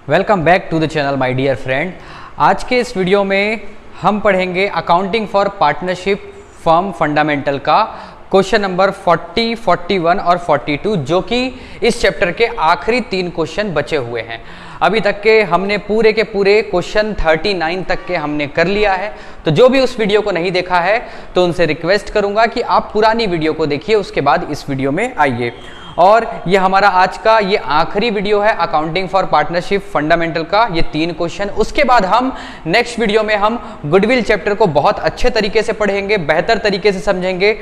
Welcome back to the channel my dear friend. आज के इस वीडियो में हम पढ़ेंगे accounting for partnership firm fundamental का क्वेश्चन नंबर 40, 41 और 42, जो कि इस चैप्टर के आखिरी 3 क्वेश्चन बचे हुए हैं। अभी तक के हमने पूरे के पूरे क्वेश्चन 39 तक के हमने कर लिया है। तो जो भी उस वीडियो को नहीं देखा है तो उनसे रिक्वेस्ट करूंगा कि आप पुरानी वीडियो को देखिए, उसके बाद इस वीडियो में आइए। और ये हमारा आज का ये आखिरी वीडियो है अकाउंटिंग फॉर पार्टनरशिप फंडामेंटल का, ये 3 क्वेश्चन। उसके बाद हम नेक्स्ट वीडियो में हम गुडविल चैप्टर को बहुत अच्छे तरीके से पढ़ेंगे, बेहतर तरीके से समझेंगे।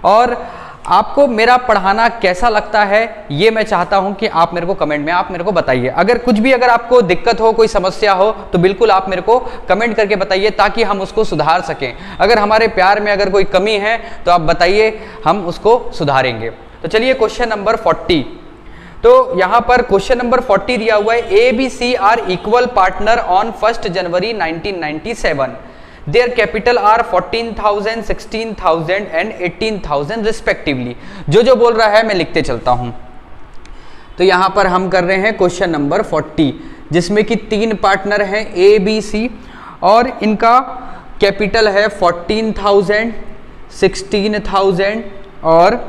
और आपको मेरा पढ़ाना कैसा लगता है ये मैं चाहता हूं कि आप मेरे को कमेंट में आप मेरे को बताइए। अगर आपको दिक्कत हो, कोई समस्या हो तो बिल्कुल आप मेरे को कमेंट करके बताइए, ताकि हम उसको सुधार सकें। अगर हमारे प्यार में अगर कोई कमी है तो आप बताइए, हम उसको सुधारेंगे। तो चलिए क्वेश्चन नंबर 40। तो यहां पर क्वेश्चन नंबर 40 दिया हुआ है, A B C are equal partner on 1 January 1997। Their capital are 14,000, 16,000 and 18,000 respectively. जो बोल रहा है मैं लिखते चलता हूं। तो यहां पर हम कर रहे हैं क्वेश्चन नंबर 40, जिसमें कि 3 पार्टनर हैं ए बी सी, और इनका कैपिटल है 14,000, 16,000 और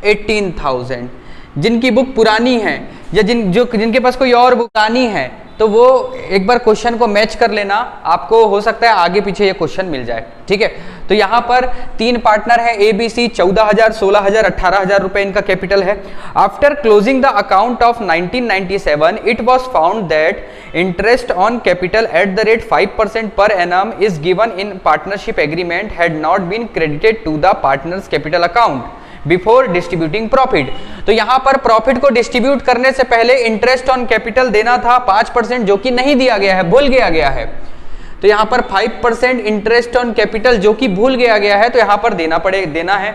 18,000। जिनकी बुक पुरानी है या जिनके पास कोई और बुक पुरानी है तो वो एक बार क्वेश्चन को मैच कर लेना, आपको हो सकता है आगे पीछे ये क्वेश्चन मिल जाए। ठीक है, तो यहाँ पर 3 पार्टनर है ए बी सी, 14,000, 16,000, 18,000 रुपए इनका कैपिटल है। After closing the account of 1997 it was found that interest on capital at the rate 5% per annum is given in partnership agreement had not been credited to the partners capital account before distributing profit. तो यहां पर profit को distribute करने से पहले interest on capital देना था 5%, जो कि नहीं दिया गया है, भूल गया गया है। तो यहां पर 5% इंटरेस्ट ऑन कैपिटल जो कि भूल गया है, तो यहां पर देना है।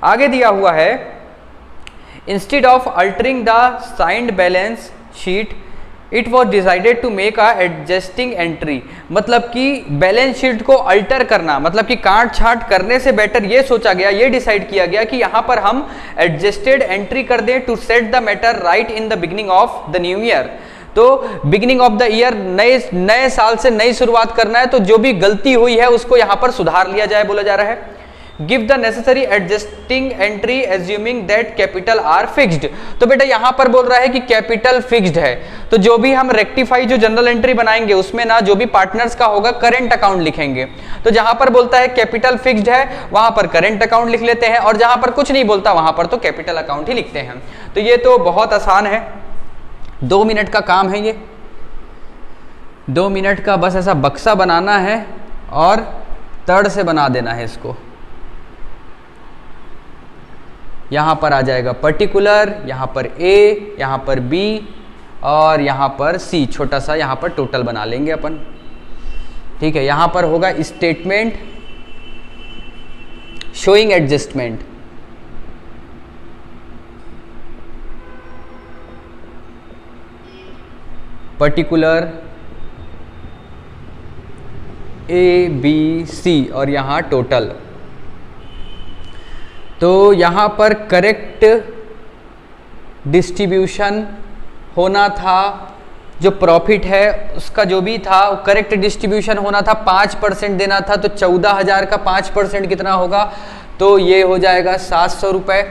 आगे दिया हुआ है, instead of altering the signed balance sheet it was decided to make a adjusting entry. मतलब कि बैलेंस शीट को अल्टर करना, मतलब कि काट छाट करने से बेटर ये सोचा गया, ये डिसाइड किया गया कि यहां पर हम एडजस्टेड एंट्री कर दें to set the matter right in the beginning of the new year. तो बिगिनिंग ऑफ द ईयर, नए साल से नई शुरुआत करना है, तो जो भी गलती हुई है उसको यहां पर सुधार लिया जाए, बोला जा रहा है। Give the necessary adjusting entry assuming that capital R fixed. तो बेटा यहां पर बोल रहा है कि कैपिटल फिक्स्ड है, तो जो भी हम रेक्टिफाई जो जनरल एंट्री बनाएंगे उसमें ना जो भी पार्टनर्स का होगा करेंट अकाउंट लिखेंगे। तो जहां पर बोलता है कैपिटल फिक्स्ड है वहां पर करेंट अकाउंट लिख लेते हैं, और जहां पर कुछ नहीं बोलता वहां पर तो कैपिटल अकाउंट ही लिखते हैं। तो ये तो बहुत आसान है, 2 मिनट का काम है ये। 2 मिनट का बस ऐसा बक्सा बनाना है और तड़ से बना देना है इसको। यहां पर आ जाएगा पर्टिकुलर, यहां पर ए, यहां पर बी और यहां पर सी, छोटा सा यहां पर टोटल बना लेंगे अपन। ठीक है, यहां पर होगा statement showing adjustment. Particular A B C और यहां टोटल। तो यहां पर करेक्ट डिस्ट्रीब्यूशन होना था, जो प्रॉफिट है उसका जो भी था करेक्ट डिस्ट्रीब्यूशन होना था, 5% देना था। तो 14,000 का 5% कितना होगा, तो ये हो जाएगा 700 रुपये।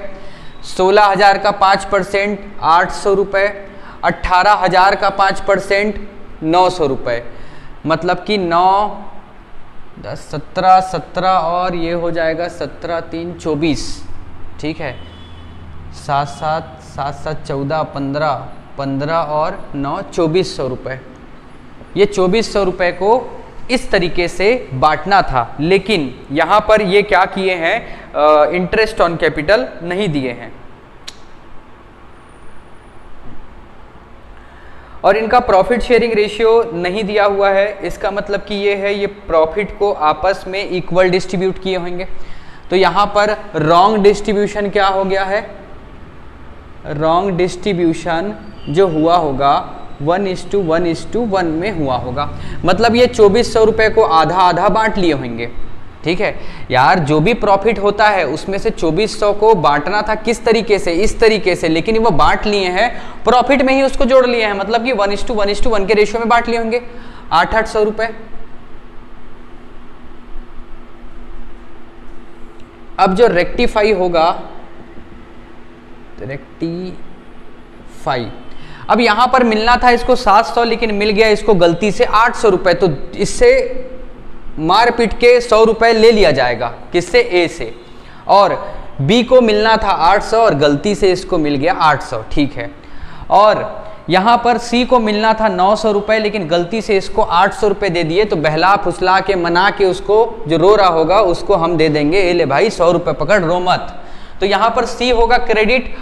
16,000 का 5% 800 रुपये। 18,000 का 5% 900 रुपये। मतलब कि 9, 10, 17, 17 और ये हो जाएगा 17, 3, 24। ठीक है, 7, 7, 7, 7, 14, 15, 15 और 9, 2400 रुपये। ये 2400 रुपये को इस तरीके से बांटना था, लेकिन यहाँ पर ये क्या किए हैं, इंटरेस्ट ऑन कैपिटल नहीं दिए हैं। और इनका प्रॉफिट शेयरिंग रेशियो नहीं दिया हुआ है। इसका मतलब कि ये है, ये प्रॉफिट को आपस में इक्वल डिस्ट्रीब्यूट किए होंगे। तो यहाँ पर रॉन्ग डिस्ट्रीब्यूशन क्या हो गया है, रॉन्ग डिस्ट्रीब्यूशन जो हुआ होगा 1:1:1 में हुआ होगा। मतलब ये 2400 रुपये को आधा आधा बांट लिए होंगे। ठीक है यार, जो भी प्रॉफिट होता है उसमें से 2400 को बांटना था किस तरीके से, इस तरीके से, लेकिन वो बांट लिए हैं प्रॉफिट में ही, उसको जोड़ लिए हैं, मतलब कि 1:1 के रेशियो में बांट लिए होंगे 800 रुपए। अब जो रेक्टिफाई होगा, रेक्टिफाई, अब यहां पर मिलना था इसको 700 लेकिन मिल गया इसको गलती से 800 रुपए, तो इससे मार पीट के 100 रुपए ले लिया जाएगा, किससे, ए से, और बी को मिलना था 800 और गलती से इसको मिल गया 800, ठीक है। और यहां पर सी को मिलना था 900 रुपए लेकिन गलती से इसको 800 रुपए दे दिए, तो बहला फुसला के मना के उसको, जो रो रहा होगा उसको हम दे देंगे, ए ले भाई 100 रुपए पकड़, रो मत। तो यहां पर सी होगा क्रेडिट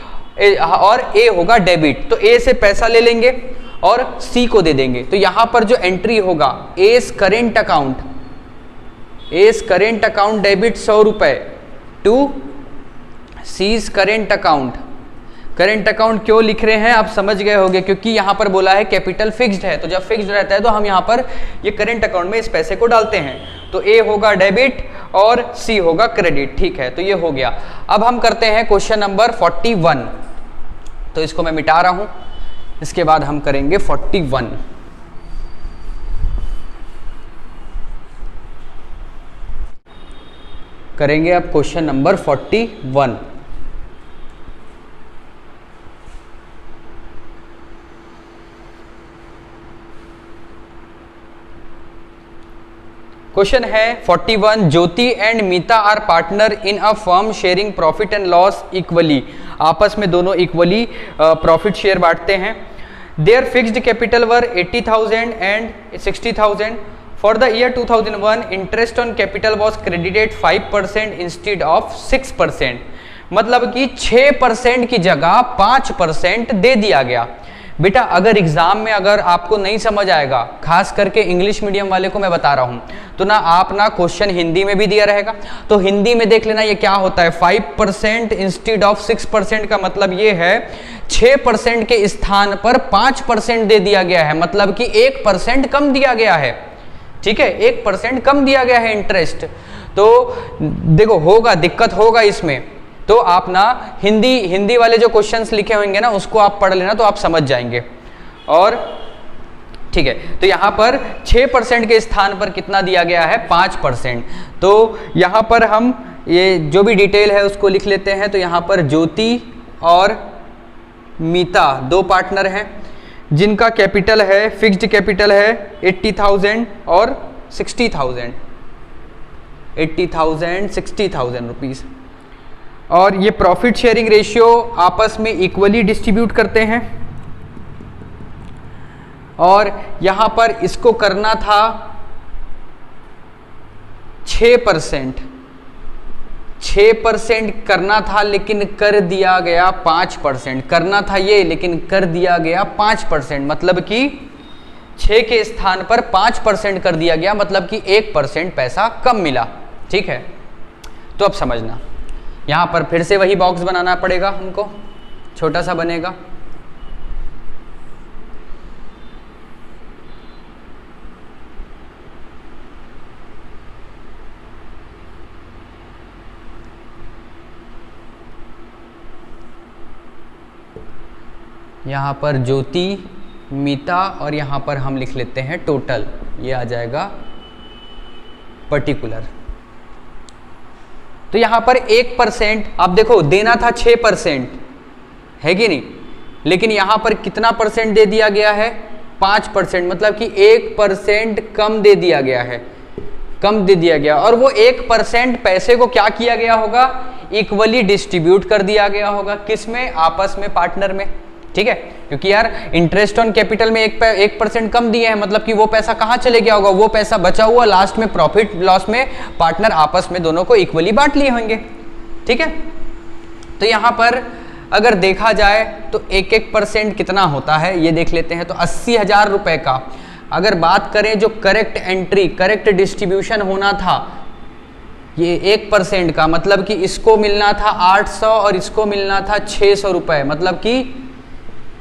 और ए होगा डेबिट, तो ए से पैसा ले लेंगे और सी को दे देंगे। तो यहां पर जो एंट्री होगा, S current account, S current account debit 100 रुपए to C's current account. Current account क्यों लिख रहे हैं आप समझ गए होंगे, क्योंकि यहां पर बोला है कैपिटल फिक्स्ड है, तो जब फिक्स्ड रहता है तो हम यहां पर ये करेंट अकाउंट में इस पैसे को डालते हैं, तो ए होगा डेबिट और सी होगा क्रेडिट, ठीक है। तो ये हो गया। अब हम करते हैं क्वेश्चन नंबर 41, तो इसको मैं मिटा रहा हूं, इसके बाद हम करेंगे 41। करेंगे अब क्वेश्चन नंबर 41। क्वेश्चन है 41, Jyoti and Meeta are partner in a firm sharing profit and loss equally. आपस में दोनों इक्वली प्रॉफिट शेयर बांटते हैं। There fixed capital were 80,000 and 60,000। For the year 2001 interest on capital was credited 5% instead of 6%। मतलब कि 6% की जगह 5% दे दिया गया। बेटा अगर एग्जाम में अगर आपको नहीं समझ आएगा, खास करके इंग्लिश मीडियम वाले को मैं बता रहा हूं, तो ना आप ना क्वेश्चन हिंदी में भी दिया रहेगा, तो हिंदी में देख लेना ये क्या होता है। 5% इंस्टेड ऑफ 6% का मतलब ये है 6% के स्थान पर 5% दे दिया गया है, मतलब कि 1% कम दिया गया है, ठीक है, 1% कम दिया गया है इंटरेस्ट। तो देखो होगा, दिक्कत होगा इसमें, तो आप ना हिंदी वाले जो क्वेश्चंस लिखे होंगे ना उसको आप पढ़ लेना, तो आप समझ जाएंगे। और ठीक है, तो यहां पर 6% के स्थान पर कितना दिया गया है, 5%। तो यहां पर हम ये जो भी डिटेल है उसको लिख लेते हैं। तो यहां पर ज्योति और मीता दो पार्टनर हैं जिनका कैपिटल है, फिक्स्ड कैपिटल है 80,000 और 60,000, 80,000 60,000 रुपीज। और ये प्रॉफिट शेयरिंग रेशियो आपस में इक्वली डिस्ट्रीब्यूट करते हैं। और यहां पर इसको करना था 6%, 6% करना था लेकिन कर दिया गया 5%। करना था ये लेकिन कर दिया गया 5%, मतलब कि 6 के स्थान पर 5% कर दिया गया, मतलब कि 1% पैसा कम मिला, ठीक है। तो अब समझना, यहां पर फिर से वही बॉक्स बनाना पड़ेगा हमको, छोटा सा बनेगा। यहां पर ज्योति, मीता और यहां पर हम लिख लेते हैं टोटल, ये आ जाएगा पर्टिकुलर। तो यहां पर 1%, अब देखो देना था 6%, है कि नहीं, लेकिन यहां पर कितना परसेंट दे दिया गया है, 5%, मतलब कि 1% कम दे दिया गया है, कम दे दिया गया। और वो 1% पैसे को क्या किया गया होगा, इक्वली डिस्ट्रीब्यूट कर दिया गया होगा, किसमें, आपस में, पार्टनर में, ठीक है। क्योंकि यार इंटरेस्ट ऑन कैपिटल में 1% कम दिए हैं, मतलब कि वो पैसा कहां चले गया होगा, वो पैसा बचा हुआ लास्ट में प्रॉफिट लॉस में पार्टनर आपस में दोनों को इक्वली बांट लिए होंगे, ठीक है। तो यहां पर अगर देखा जाए तो 1% कितना होता है ये देख लेते हैं। तो 80,000 रुपए का अगर बात करें, जो करेक्ट एंट्री, करेक्ट डिस्ट्रीब्यूशन होना था, ये 1% का, मतलब कि इसको मिलना था 800 और इसको मिलना था 600 रुपए, मतलब कि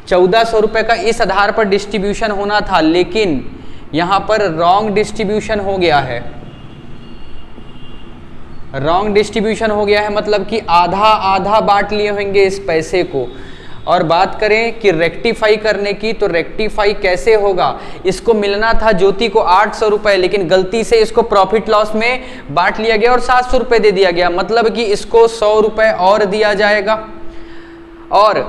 1400 रुपए का इस आधार पर डिस्ट्रीब्यूशन होना था, लेकिन यहां पर रॉन्ग डिस्ट्रीब्यूशन हो गया है। रॉन्ग डिस्ट्रीब्यूशन हो गया है, मतलब कि आधा आधा बांट लिए होंगे इस पैसे को। और बात करें कि रेक्टिफाई करने की, तो रेक्टिफाई कैसे होगा, इसको मिलना था ज्योति को 800 रुपए, लेकिन गलती से इसको प्रॉफिट लॉस में बांट लिया गया और 700 रुपए दे दिया गया, मतलब कि इसको 100 रुपए और दिया जाएगा। और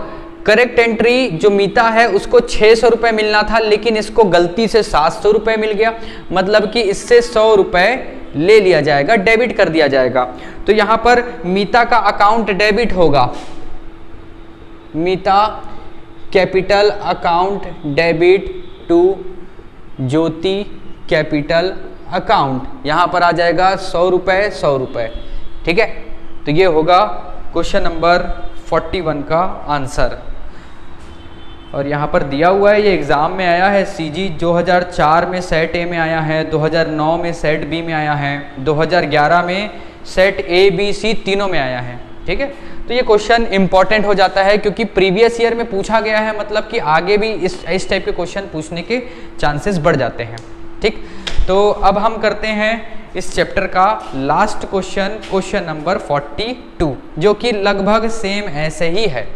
करेक्ट एंट्री जो मीता है उसको 600 रुपए मिलना था, लेकिन इसको गलती से 700 रुपए मिल गया, मतलब कि इससे 100 रुपए ले लिया जाएगा, डेबिट कर दिया जाएगा। तो यहां पर मीता का अकाउंट डेबिट होगा, Meeta capital account debit to Jyoti capital account, यहां पर आ जाएगा 100 रुपए 100 रुपए। ठीक है, तो ये होगा क्वेश्चन नंबर 41 का आंसर। और यहाँ पर दिया हुआ है, ये एग्ज़ाम में आया है, सीजी 2004 में सेट ए में आया है, 2009 में सेट बी में आया है, 2011 में सेट ए बी सी तीनों में आया है। ठीक है, तो ये क्वेश्चन इंपॉर्टेंट हो जाता है क्योंकि प्रीवियस ईयर में पूछा गया है, मतलब कि आगे भी इस टाइप के क्वेश्चन पूछने के चांसेस बढ़ जाते हैं। ठीक, तो अब हम करते हैं इस चैप्टर का लास्ट क्वेश्चन, क्वेश्चन नंबर 42, जो कि लगभग सेम ऐसे ही है।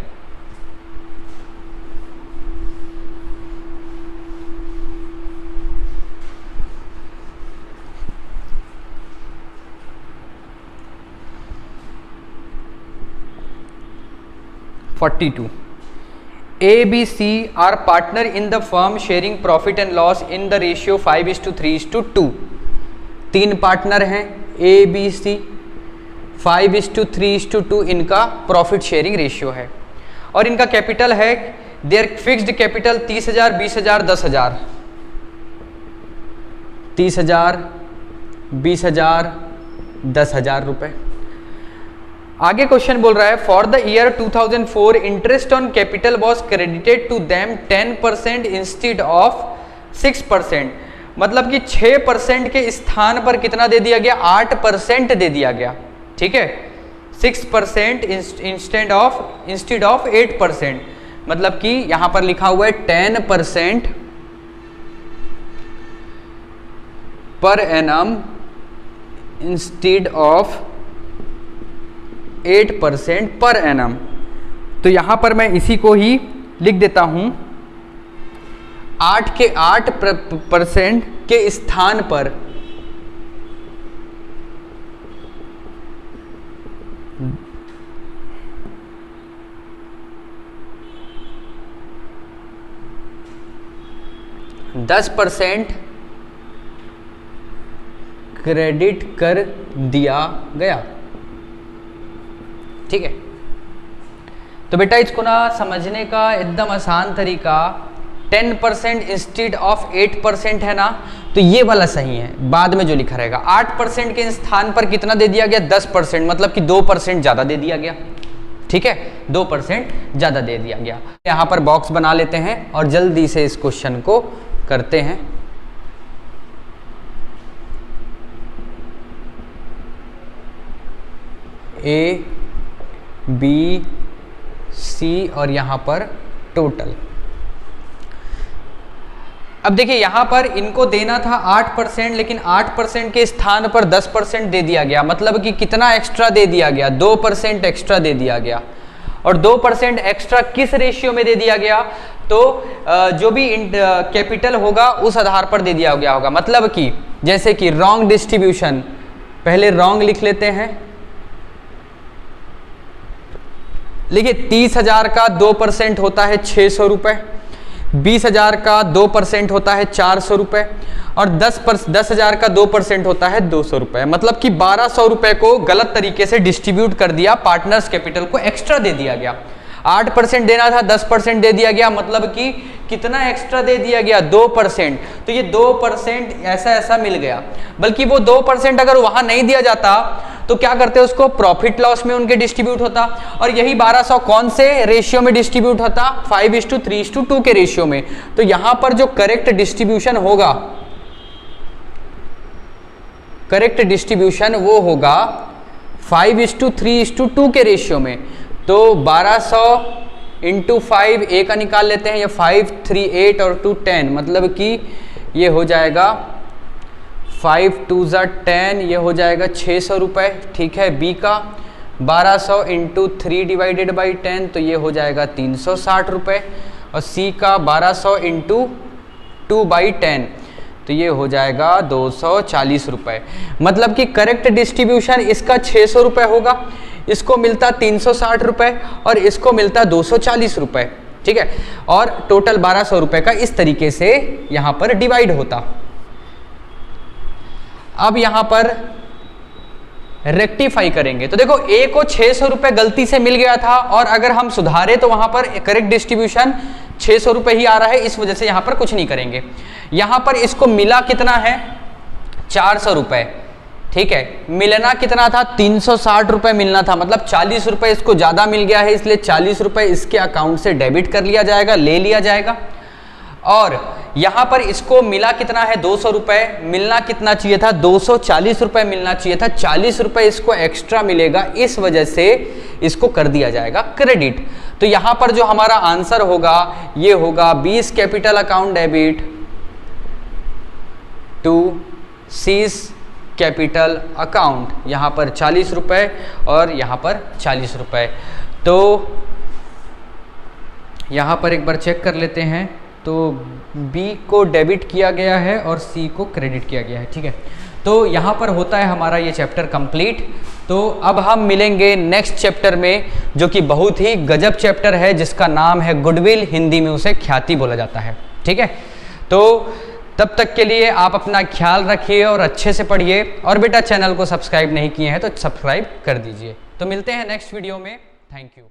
A, B, C are partner in the firm sharing profit and loss in the ratio 5:3:2। तीन पार्टनर हैं A, B, C, 5:3:2 इनका प्रॉफिट शेयरिंग रेशियो है और इनका कैपिटल है, देयर फिक्स्ड कैपिटल 30,000, 20,000, 10,000, 30,000, 20,000, 10,000 रुपए। आगे क्वेश्चन बोल रहा है, for the year 2004 interest on capital was credited to them 10% instead of 6%, मतलब कि 6% के स्थान पर कितना दे दिया गया, 8% दे दिया गया। ठीक है, 6% इंस्टेड ऑफ 8%, मतलब कि यहां पर लिखा हुआ है 10% per annum instead of 8% per annum. तो यहां पर मैं इसी को ही लिख देता हूं, 8% के स्थान पर 10% क्रेडिट कर दिया गया। ठीक है, तो बेटा इसको ना समझने का एकदम आसान तरीका, 10% इंस्टेड ऑफ 8% है ना, तो ये वाला सही है, बाद में जो लिखा रहेगा 8% के स्थान पर कितना दे दिया गया, 10%, मतलब कि 2% ज़्यादा दे दिया गया। ठीक है, 2% ज़्यादा दे दिया गया। यहाँ पर बॉक्स बना लेते हैं और जल्दी से इस क्वेश्चन को करते हैं। ए, बी, सी और यहां पर टोटल। अब देखिए यहां पर इनको देना था 8%, लेकिन 8% के स्थान पर 10% दे दिया गया, मतलब कि कितना एक्स्ट्रा दे दिया गया, 2% एक्स्ट्रा दे दिया गया। और 2% एक्स्ट्रा किस रेशियो में दे दिया गया, तो जो भी कैपिटल होगा उस आधार पर दे दिया गया होगा, मतलब कि जैसे कि रॉन्ग डिस्ट्रीब्यूशन, पहले रॉन्ग लिख लेते हैं, देखिए 30,000 का 2% होता है 600 रुपए, 20,000 का 2% होता है 400 रुपए और 10,000 का 2% होता है 200 रुपए, मतलब कि 1200 रुपए को गलत तरीके से डिस्ट्रीब्यूट कर दिया, पार्टनर्स कैपिटल को एक्स्ट्रा दे दिया गया। 8% देना था, 10% दे दिया गया, मतलब कि कितना एक्स्ट्रा दे दिया गया, 2%। तो ये 2% ऐसा मिल गया, बल्कि वो 2% अगर वहां नहीं दिया जाता तो क्या करते, उसको प्रॉफिट लॉस में उनके डिस्ट्रीब्यूट होता, और यही 1200 कौन से रेशियो में डिस्ट्रीब्यूट होता, 5:3:2 के रेशियो में। तो यहां पर जो करेक्ट डिस्ट्रीब्यूशन होगा, करेक्ट डिस्ट्रीब्यूशन वो होगा 5:3:2 के रेशियो में। तो 1200 × 5 ए का निकाल लेते हैं, ये 5, 3, 8 और 2, 10, मतलब कि ये हो जाएगा 5 2 ज़ा 10, ये हो जाएगा 600 रुपये, ठीक है। बी का 1200 इंटू 3 डिवाइडेड बाई 10, तो ये हो जाएगा 360 रुपये। और सी का 1200 इंटू 2/10, तो ये हो जाएगा 240 रुपये। मतलब कि करेक्ट डिस्ट्रीब्यूशन इसका 600 रुपये होगा, इसको मिलता 360 रुपये और इसको मिलता 240 रुपये, ठीक है। और टोटल 1200 रुपये का इस तरीके से यहाँ पर डिवाइड होता। अब यहाँ पर रेक्टिफाई करेंगे तो देखो ए को 600 रुपये गलती से मिल गया था, और अगर हम सुधारे तो वहां पर करेक्ट डिस्ट्रीब्यूशन 600 रुपये ही आ रहा है, इस वजह से यहां पर कुछ नहीं करेंगे। यहां पर इसको मिला कितना है 400 रुपये, ठीक है। मिलना कितना था 360 रुपये मिलना था, मतलब 40 रुपये इसको ज्यादा मिल गया है, इसलिए 40 रुपये इसके अकाउंट से डेबिट कर लिया जाएगा, ले लिया जाएगा। और यहां पर इसको मिला कितना है 200 रुपये, मिलना कितना चाहिए था 240 रुपये मिलना चाहिए था, 40 रुपये इसको एक्स्ट्रा मिलेगा, इस वजह से इसको कर दिया जाएगा क्रेडिट। तो यहां पर जो हमारा आंसर होगा ये होगा 20 capital account debit to C's capital account, यहां पर 40 रुपये और यहां पर 40 रुपये। तो यहां पर एक बार चेक कर लेते हैं, तो B को डेबिट किया गया है और C को क्रेडिट किया गया है, ठीक है। तो यहाँ पर होता है हमारा ये चैप्टर कंप्लीट। तो अब हम मिलेंगे नेक्स्ट चैप्टर में, जो कि बहुत ही गजब चैप्टर है, जिसका नाम है गुडविल, हिंदी में उसे ख्याति बोला जाता है, ठीक है। तो तब तक के लिए आप अपना ख्याल रखिए और अच्छे से पढ़िए, और बेटा चैनल को सब्सक्राइब नहीं किए हैं तो सब्सक्राइब कर दीजिए। तो मिलते हैं नेक्स्ट वीडियो में, थैंक यू।